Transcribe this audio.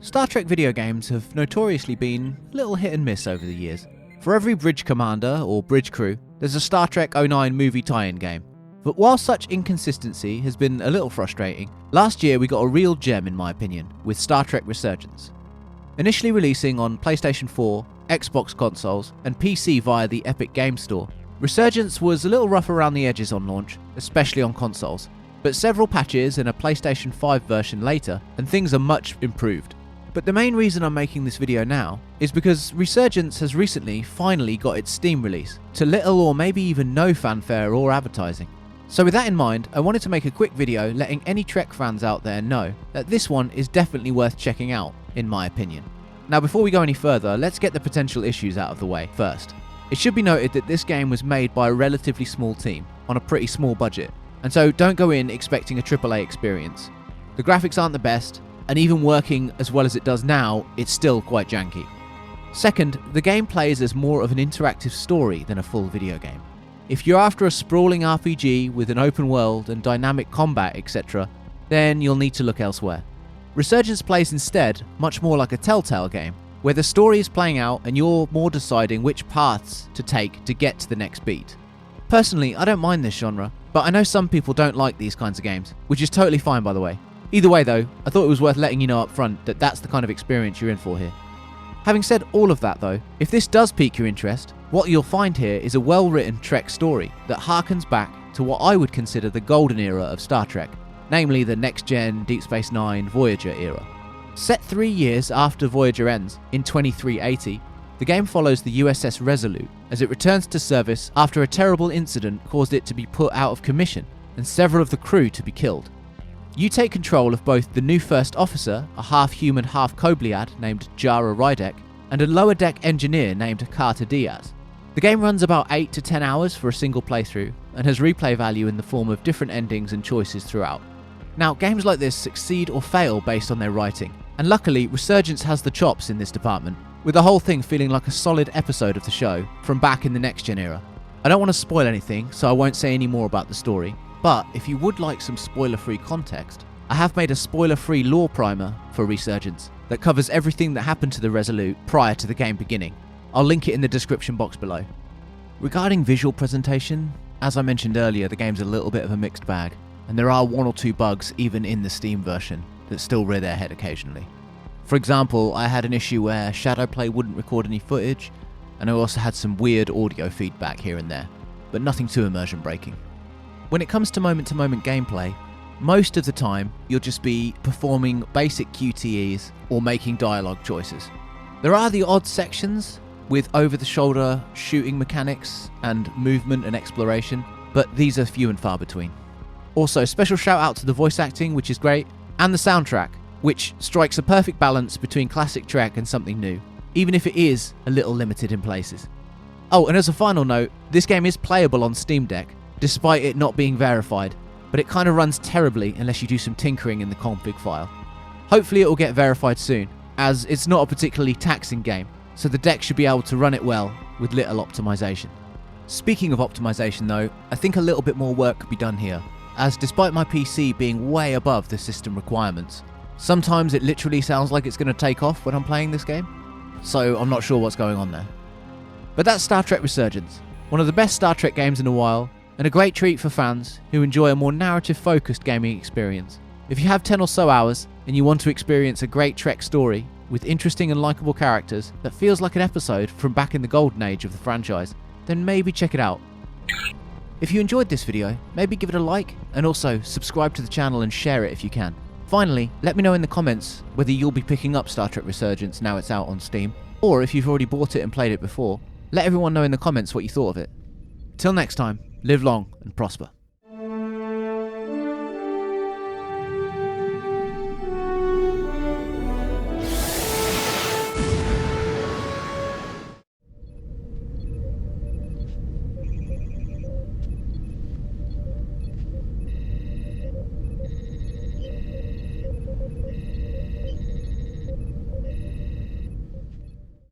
Star Trek video games have notoriously been a little hit and miss over the years. For every bridge commander or bridge crew, there's a Star Trek 09 movie tie-in game. But while such inconsistency has been a little frustrating, last year we got a real gem in my opinion with Star Trek Resurgence. Initially releasing on PlayStation 4, Xbox consoles, and PC via the Epic Games Store, Resurgence was a little rough around the edges on launch, especially on consoles. But several patches and a PlayStation 5 version later, and things are much improved. But the main reason I'm making this video now is because Resurgence has recently finally got its Steam release, to little or maybe even no fanfare or advertising. So with that in mind, I wanted to make a quick video letting any Trek fans out there know that this one is definitely worth checking out, in my opinion. Now before we go any further, let's get the potential issues out of the way first. It should be noted that this game was made by a relatively small team, on a pretty small budget, and so don't go in expecting a AAA experience. The graphics aren't the best, and even working as well as it does now, it's still quite janky. Second, the game plays as more of an interactive story than a full video game. If you're after a sprawling RPG with an open world and dynamic combat, etc., then you'll need to look elsewhere. Resurgence plays instead much more like a Telltale game, where the story is playing out and you're more deciding which paths to take to get to the next beat. Personally, I don't mind this genre, but I know some people don't like these kinds of games, which is totally fine by the way. Either way though, I thought it was worth letting you know up front that that's the kind of experience you're in for here. Having said all of that though, if this does pique your interest, what you'll find here is a well-written Trek story that harkens back to what I would consider the golden era of Star Trek, namely the next-gen Deep Space Nine Voyager era. Set 3 years after Voyager ends, in 2380, the game follows the USS Resolute as it returns to service after a terrible incident caused it to be put out of commission and several of the crew to be killed. You take control of both the new first officer, a half-human, half-Kobliad named Jara Rydek, and a lower-deck engineer named Carter Diaz. The game runs about 8 to 10 hours for a single playthrough and has replay value in the form of different endings and choices throughout. Now, games like this succeed or fail based on their writing, and luckily Resurgence has the chops in this department, with the whole thing feeling like a solid episode of the show from back in the next-gen era. I don't want to spoil anything, so I won't say any more about the story. But if you would like some spoiler-free context, I have made a spoiler-free lore primer for Resurgence that covers everything that happened to the Resolute prior to the game beginning. I'll link it in the description box below. Regarding visual presentation, as I mentioned earlier, the game's a little bit of a mixed bag, and there are 1 or 2 bugs even in the Steam version that still rear their head occasionally. For example, I had an issue where Shadowplay wouldn't record any footage, and I also had some weird audio feedback here and there, but nothing too immersion breaking. When it comes to moment-to-moment gameplay, most of the time you'll just be performing basic QTEs or making dialogue choices. There are the odd sections with over-the-shoulder shooting mechanics and movement and exploration, but these are few and far between. Also, special shout out to the voice acting, which is great, and the soundtrack, which strikes a perfect balance between classic Trek and something new, even if it is a little limited in places. Oh, and as a final note, this game is playable on Steam Deck, despite it not being verified, but it kind of runs terribly unless you do some tinkering in the config file. Hopefully it will get verified soon, as it's not a particularly taxing game, so the deck should be able to run it well with little optimization. Speaking of optimization though, I think a little bit more work could be done here, as despite my PC being way above the system requirements, sometimes it literally sounds like it's going to take off when I'm playing this game, so I'm not sure what's going on there. But that's Star Trek Resurgence, one of the best Star Trek games in a while, and a great treat for fans who enjoy a more narrative-focused gaming experience. If you have 10 or so hours and you want to experience a great Trek story with interesting and likable characters that feels like an episode from back in the golden age of the franchise, then maybe check it out. If you enjoyed this video, maybe give it a like, and also subscribe to the channel and share it if you can. Finally, let me know in the comments whether you'll be picking up Star Trek Resurgence now it's out on Steam, or if you've already bought it and played it before, let everyone know in the comments what you thought of it. Till next time, live long and prosper.